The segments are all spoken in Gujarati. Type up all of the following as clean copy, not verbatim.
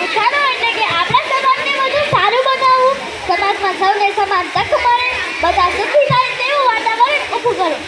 ઉઠાડો એટલે કે આપણા સમાજને વધુ સારું બનાવવું, સમાજમાં સૌને સમાન તક મળે, બધા સુખી થાય તેવું વાતાવરણ ઊભું કરો.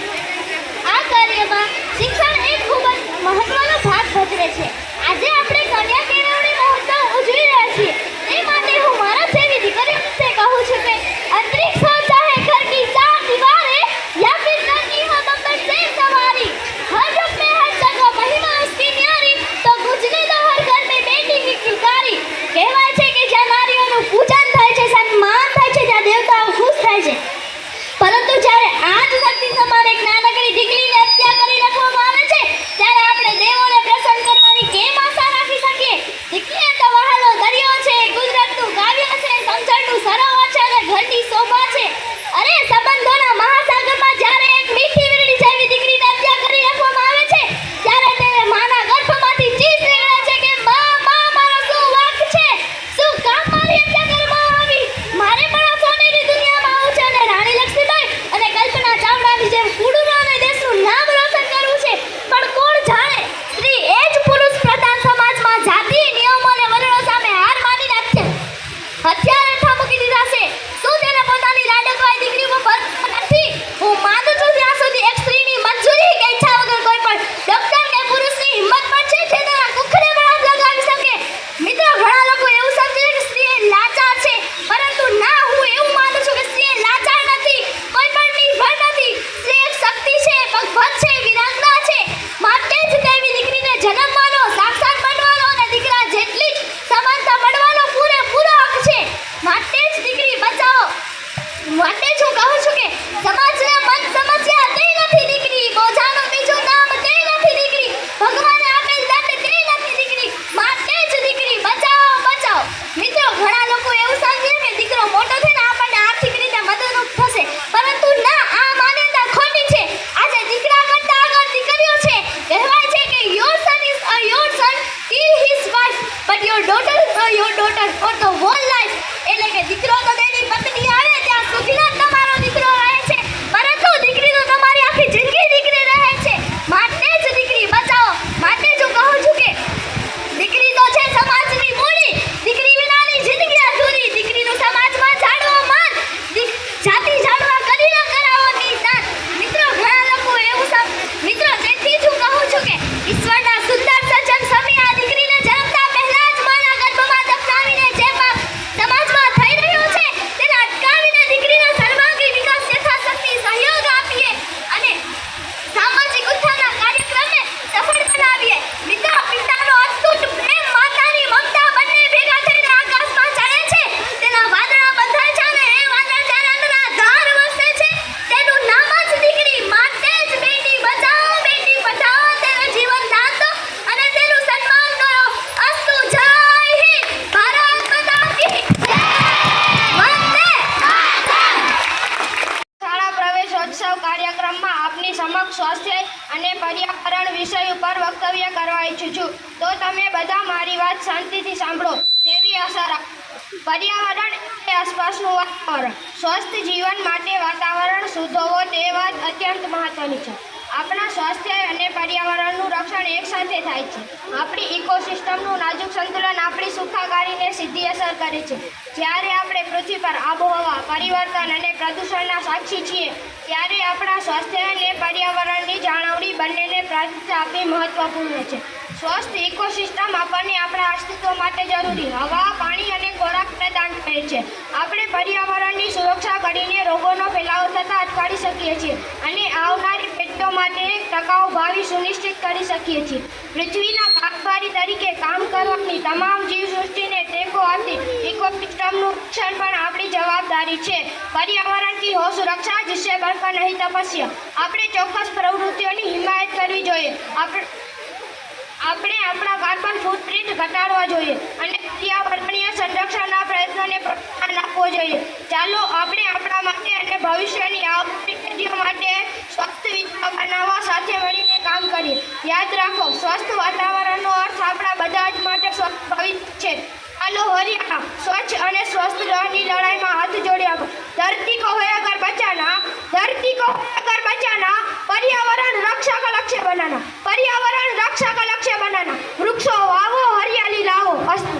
આ કાર્યમાં શિક્ષણ એક ખૂબ જ મહત્વનો ભાગ ભજવે છે. આજે આપણે કન્યા કેળવણી મહોત્સવ ઉજવી રહ્યા છીએ. તે માટે હું મારા જેવી દીકરીઓને કહું છું કે અંતરિક્ષ હો ચાહે ઘર કી ચાર દીવારેं या फिर नन्ही हो बम्बर से सवारी, हर रूप में हर जगह महिमा उसकी न्यारी, तो गुजरे दो हर घर में बेटी की किलकारी. કહેવાય છે કે જ્યાં નારીઓનું પૂજન થાય છે, સન્માન થાય છે, ત્યાં દેવતાઓ ખુશ થાય છે. પરંતુ જ્યારે આ જ શક્તિ સમાન એક નાનકડી દીકરીને હત્યા કરી રાખવામાં આવે છે, ત્યારે આપણે દેવોને પ્રસન્ન કરવાની કેમ આશા રાખી શકીએ? દીકરી તો વહાલો દરિયો છે, ગુજરાતનું કાવ્ય છે, સમજણનું સરોવર છે અને ઘરની શોભા છે. અરે સંબંધોના મહાસાગરમાં જ્યારે એક મીઠી વીરડી જેવી દીકરીને હત્યા કરી રાખવામાં આવે છે, ત્યારે તેને માના ગર્ભમાંથી ચીસ નીકળે છે કે માં મારો શું વાંક છે? શું કામ મારી હત્યા કરવામાં આવી? મારે પણ આ સોનેરી દુનિયામાં આવું છે અને રાણી લક્ષ્મીબાઈ અને કલ્પના ચાવડાની જેમ કુડુરો અને દેશનું નામ રોશન કરવું છે. પણ કોણ જાણે સ્ત્રી એ જ પુરુષ પ્રધાન સમાજમાં જાતિ નિયમો અને વલણો સામે હાર માની રાખશે, હથિયાર હેઠળ મૂકી દીધા છે. શું તેને પોતાની લાડકવાઈ દીકરી ઉપર ભરોસો નથી? હું માનું છું ત્યાં સુધી એક સ્ત્રીની મંજૂરી કે ઈચ્છા વગર કોઈ પણ ડોક્ટર કે પુરુષની હિંમત પણ છે જે તેના કુખને પણ હાથ લગાવી શકે. મિત્રો, ઘણા લોકો એવું સમજે છે કે સ્ત્રી લાચાર છે, પરંતુ ના, હું એવું માનું છું કે સ્ત્રી લાચાર નથી, કોઈ પણ નિર્ભર નથી. સ્ત્રી એક શક્તિ છે, ભગવત છે, વિરાંગના છે. માટે જ તેવી દીકરીને જન્મવાનો, સાક્ષાત બનવાનો અને દીકરા જેટલી જ સમાનતા મળવાનો પૂરેપૂરો હક છે. માટે જ દીકરી બચાવો. માટે જ હું કહું છું કે સમાજના મન સમસ્યા તે નથી દીકરી, બોજાનું બીજું નામ તે નથી દીકરી, ભગવાને આપેલ દાન તે નથી દીકરી. માટે જ દીકરી બચાવો, બચાવો. મિત્રો, ઘણા લોકો એવું સમજે કે દીકરો મોટો થઈને આપણને આર્થિક રીતે મદદરૂપ થશે, પરંતુ ના, આ માન્યતા ખોટી છે. આજે દીકરા કરતા આગળ દીકરીઓ છે. કહેવાય છે કે your son is your son till his wife, but your daughter is your daughter for the whole life. એટલે કે દીકરો તો તેની પત્ની આવે ત્યાં સુધી જ તમારો દીકરો રહે છે, પરંતુ દીકરી તો તમારી આખી જિંદગી દીકરી રહે છે. માટે જ દીકરી બચાવો. માટે જ હું કહું છું કે દીકરી તો છે સમાજની મૂડી, દીકરી વિનાની જિંદગી અધૂરી. દીકરીનું સમાજમાં જાળવો માન, જાતિ જાળવા કરી ન કરાવો નિદાન. મિત્રો, ઘણા લોકો એવું મિત્રો, તેથી જ હું કહું છું કે ઈશ્વરના સુંદર સજન સમી આ દીકરીને જન્મતા પહેલા જ માના ગર્ભમાં દફનાવીને જે પાપ સમાજમાં થઈ રહ્યો છે તેને અટકાવીને દીકરીના સર્વાંગી વિકાસ યથાશક્તિ સહયોગ આપીએ અને સામાજિક ઉત્થાનના કાર્યક્રમને સફળ બનાવીએ. મિત્રો, પિતાનો અતૂટ પ્રેમ, માતાની મમતા બંને ભેગા થઈને આકાશમાં ચડે છે. તેના વાદળા બંધાય છે અને એ વાદળ જ્યારે અંદરના ધાર વસે છે તેનું નામ જ દીકરી. માટે જ બેટી બચાવો, બેટી પઢાઓ, તેનું જીવન દાન દો અને તેનું સન્માન કરો. અસ્તુ. જય હિન્દ. ભારત માતા કી જય. વંદે માતરમ. શાળા પ્રવેશોત્સવ કાર્યક્રમમાં આપની સમક્ષ સ્વાસ્થ્ય અને પર્યાવરણ વિષય ઉપર વક્તવ્ય કરવા ઈચ્છું છું, તો તમે બધા મારી વાત શાંતિથી સાંભળો તેવી આશા રાખું. પર્યાવરણ એટલે આસપાસનું વાતાવરણ. સ્વસ્થ જીવન માટે વાતાવરણ શુદ્ધ હોવો તે વાત અત્યંત મહત્વની છે. આપણા સ્વાસ્થ્ય અને પર્યાવરણનું રક્ષણ એકસાથે થાય છે. આપણી ઇકોસિસ્ટમનું નાજુક સંતુલન આપણી સુખાકારીને સીધી અસર કરે છે. જ્યારે આપણે પૃથ્વી પર આબોહવા પરિવર્તન અને પ્રદૂષણના સાક્ષી છીએ, ત્યારે આપણા સ્વાસ્થ્ય અને પર્યાવરણની જાળવણી બંનેને પ્રાથમિકતા આપવી મહત્વપૂર્ણ છે. સ્વસ્થ ઇકોસિસ્ટમ આપણને આપણા અસ્તિત્વ માટે જરૂરી હવા, પાણી અને ખોરાક પ્રદાન કરે છે. આપણે પર્યાવરણની સુરક્ષા કરીને રોગોનો ફેલાવો થતાં અટકાવી શકીએ છીએ અને આવનારી પેઢીઓ માટે એક ટકાઉ ભાવિ સુનિશ્ચિત કરી શકીએ છીએ. પૃથ્વીના ભાગીદારી તરીકે કામ કરવાની તમામ જીવસૃષ્ટિને ટેકો આપતી ઇકોસિસ્ટમનું રક્ષણ પણ આપણી જવાબદારી છે. पर्यावरण की हो सुरक्षा, जिससे बढ़कर नहीं तपस्या. આપણે ચોક્કસ પ્રવૃત્તિઓની હિમાયત કરવી જોઈએ. આપણે આપણા કાર્બન ફૂટપ્રિન્ટ ઘટાડવા જોઈએ અને પર્યાવરણીય સંરક્ષણના પ્રયત્નોને પ્રોત્સાહન આપવો જોઈએ. ચાલો આપણે આપણા માટે અને ભવિષ્યની આવનારી પેઢીઓ માટે સ્વસ્થ વિશ્વ બનાવવા સાથે મળીને કામ કરીએ. યાદ રાખો, સ્વસ્થ વાતાવરણનો અર્થ આપણા બધા જ માટે સ્વસ્થ ભવિષ્ય છે. ચાલો હરિયાણા स्वच्छ और स्वस्थ रहने लड़ाई में हाथ जोड़िया. धरती को है अगर बचाना, धरती को अगर बचाना, पर्यावरण रक्षा का लक्ष्य बनाना, पर्यावरण रक्षा का लक्ष्य बनाना. वृक्षों वावो, हरियाली लाओ. अस्तु.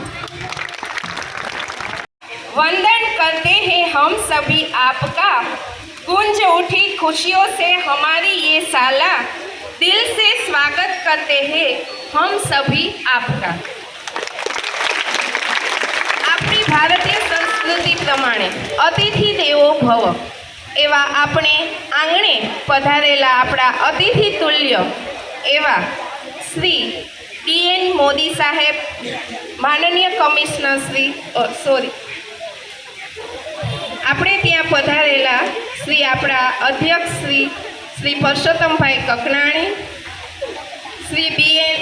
वंदन करते हैं हम सभी आपका, गूंज उठी खुशियों से हमारी ये साला, दिल से स्वागत करते हैं हम सभी आपका। આપણી ભારતીય સંસ્કૃતિ પ્રમાણે અતિથિ દેવો ભવ એવા આપણે આંગણે પધારેલા આપણા અતિથિ તુલ્ય એવા શ્રી ડીએન મોદી સાહેબ, માનનીય કમિશનર શ્રી આપણે ત્યાં પધારેલા શ્રી આપણા અધ્યક્ષ શ્રી પરસોત્તમભાઈ કકનાણી, શ્રી બીએન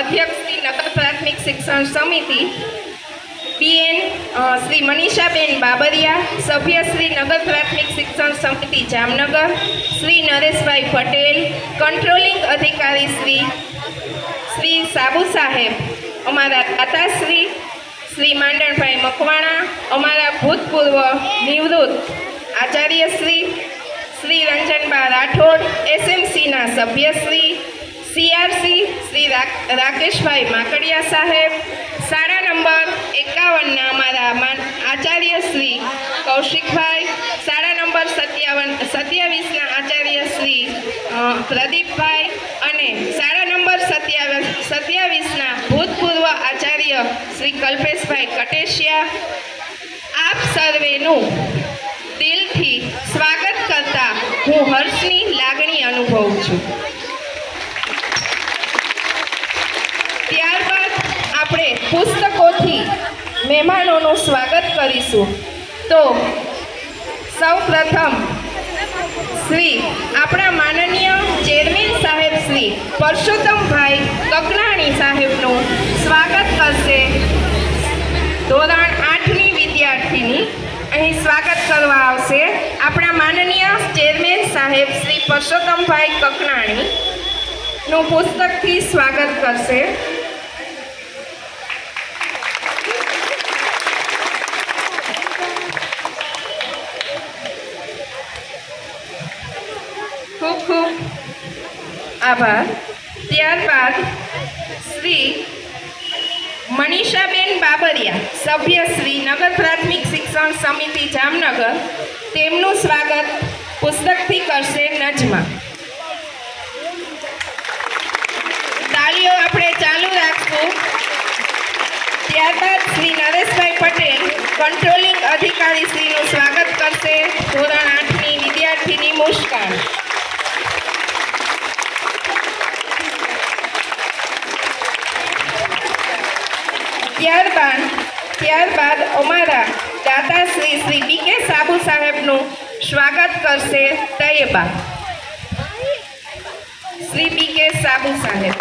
અધ્યક્ષ શ્રી નગર પ્રાથમિક શિક્ષણ સમિતિ, બીએન શ્રી મનીષાબેન બાબરિયા, સભ્ય શ્રી નગર પ્રાથમિક શિક્ષણ સમિતિ જામનગર, શ્રી નરેશભાઈ પટેલ, કંટ્રોલિંગ અધિકારી શ્રી સાબુ સાહેબ, અમારા દાતાશ્રી શ્રી માંડણભાઈ મકવાણા, અમારા ભૂતપૂર્વ નિવૃત્ત આચાર્યશ્રી શ્રી રંજનબા રાઠોડ, એસએમસીના સભ્યશ્રી, સીઆરસી શ્રી રાકેશભાઈ માકડિયા સાહેબ, શાળા નંબર 51ના અમારા આચાર્ય શ્રી કૌશિકભાઈ, શાળા નંબર 27ના આચાર્ય શ્રી પ્રદીપભાઈ અને શાળા નંબર 27ના ભૂતપૂર્વ આચાર્ય શ્રી કલ્પેશભાઈ કટેશિયા, આપ સર્વેનું દિલથી સ્વાગત કરતા હું હર્ષની લાગણી અનુભવું છું. ત્યારબાદ આપણે પુસ્તકોથી મહેમાનોનું સ્વાગત કરીશું. તો સૌ પ્રથમ શ્રી આપણા માનનીય ચેરમેન સાહેબ શ્રી પરસોત્તમભાઈ કકનાણી સાહેબનું સ્વાગત કરશે ધોરણ 8ની વિદ્યાર્થીની. અહીં સ્વાગત કરવા આવશે આપણા માનનીય ચેરમેન સાહેબ શ્રી પરસોત્તમભાઈ કકનાણીનું પુસ્તકથી સ્વાગત કરશે. ખૂબ ખૂબ આભાર. ત્યારબાદ શ્રી મનીષાબેન બાબરિયા, સભ્ય શ્રી નગર પ્રાથમિક શિક્ષણ સમિતિ જામનગર, તેમનું સ્વાગત પુસ્તકથી કરશે નજમા. તાળીઓ આપણે ચાલુ રાખશું. ત્યારબાદ શ્રી નરેશભાઈ પટેલ, કંટ્રોલિંગ અધિકારી શ્રીનું સ્વાગત કરશે ધોરણ 8ની વિદ્યાર્થીની મુસ્કાન. ત્યારબાદ અમારા દાતાશ્રી શ્રી બીકે સાબુ સાહેબનું સ્વાગત કરશે તૈયબા. શ્રી બીકે સાબુ સાહેબ.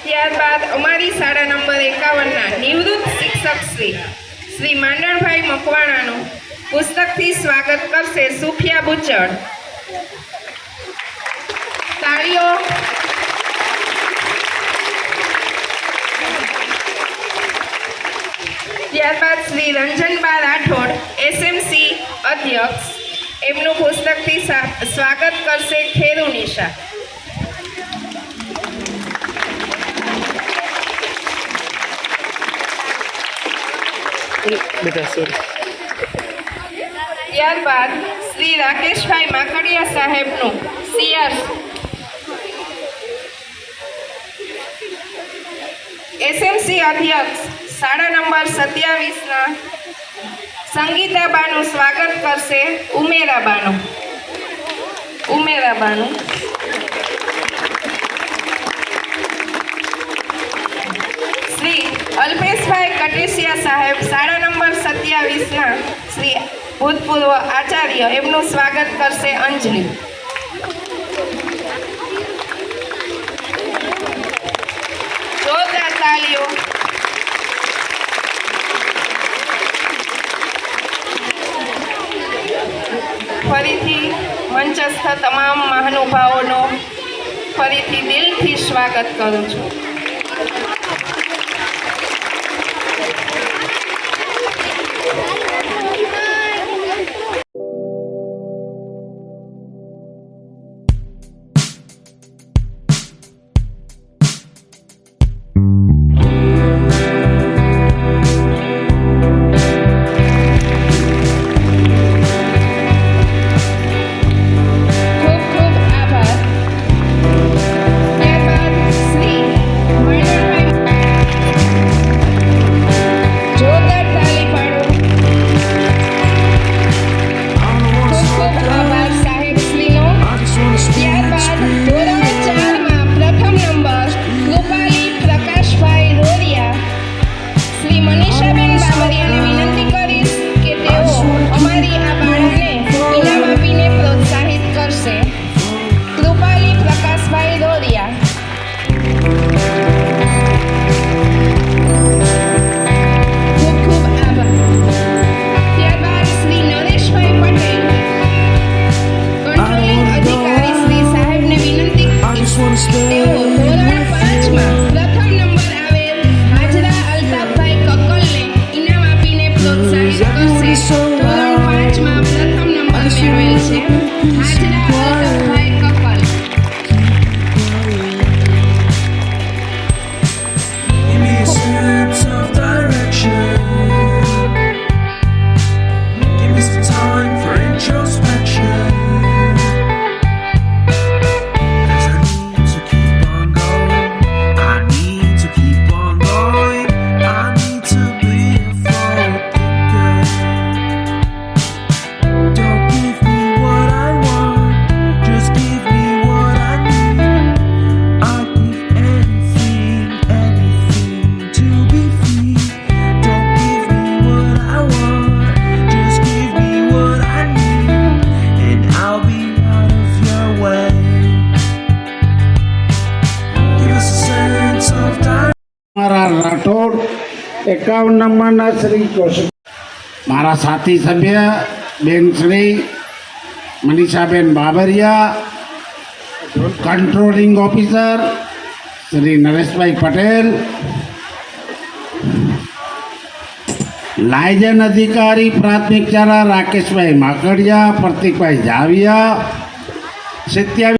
ત્યારબાદ અમારી શાળા નંબર 51ના નિવૃત્ત શિક્ષક શ્રી માંડણભાઈ મકવાણાનું પુસ્તકથી સ્વાગત કરશે સુફિયા બુચડ. તાળીઓ. ત્યારબાદ શ્રી રંજનબા રાઠોડ, એસએમસી અધ્યક્ષ, એમનું પુસ્તકથી સ્વાગત કરશે ખેરુ નિશા. ત્યારબાદ શ્રી રાકેશભાઈ માકડિયા સાહેબનું એસએમસી અધ્યક્ષ શાળા નંબર 27ના સંગીતાબાનું સ્વાગત કરશે ઉમેરાબાનું. શ્રી અલ્પેશભાઈ કટેશિયા સાહેબ, શાળા નંબર 27ના શ્રી ભૂતપૂર્વ આચાર્ય, એમનું સ્વાગત કરશે અંજલિ. જોરદાર તાળીઓ. ફરીથી મંચસ્થ તમામ મહાનુભાવોનો ફરીથી દિલથી સ્વાગત કરું છું. ધોરણ 5માં પ્રથમ નંબર મેળવેલ છે હાજરા અલ્તાફભાઈ couple. Give me a sense of direction. Give me some time for introspection. 'Cause I need to keep on going. I need to keep on going. I need to be a forward thinker. Don't give me what I want, just give me what I need. I'll give anything, anything to be free. Don't give me what I want, just give me what I need, and I'll be out of your way. Give us a sense of time. મારા રાઠોડ 51 નંબરના શ્રી કૌશિક, મારા સાથી સભ્ય બેન શ્રી મનીષાબેન બાબરિયા, કંટ્રોલિંગ ઓફિસર શ્રી નરેશભાઈ પટેલ, લાયજન અધિકારી પ્રાથમિક શાળા રાકેશભાઈ માકડિયા, પ્રતિકભાઈ જાવિયા, 27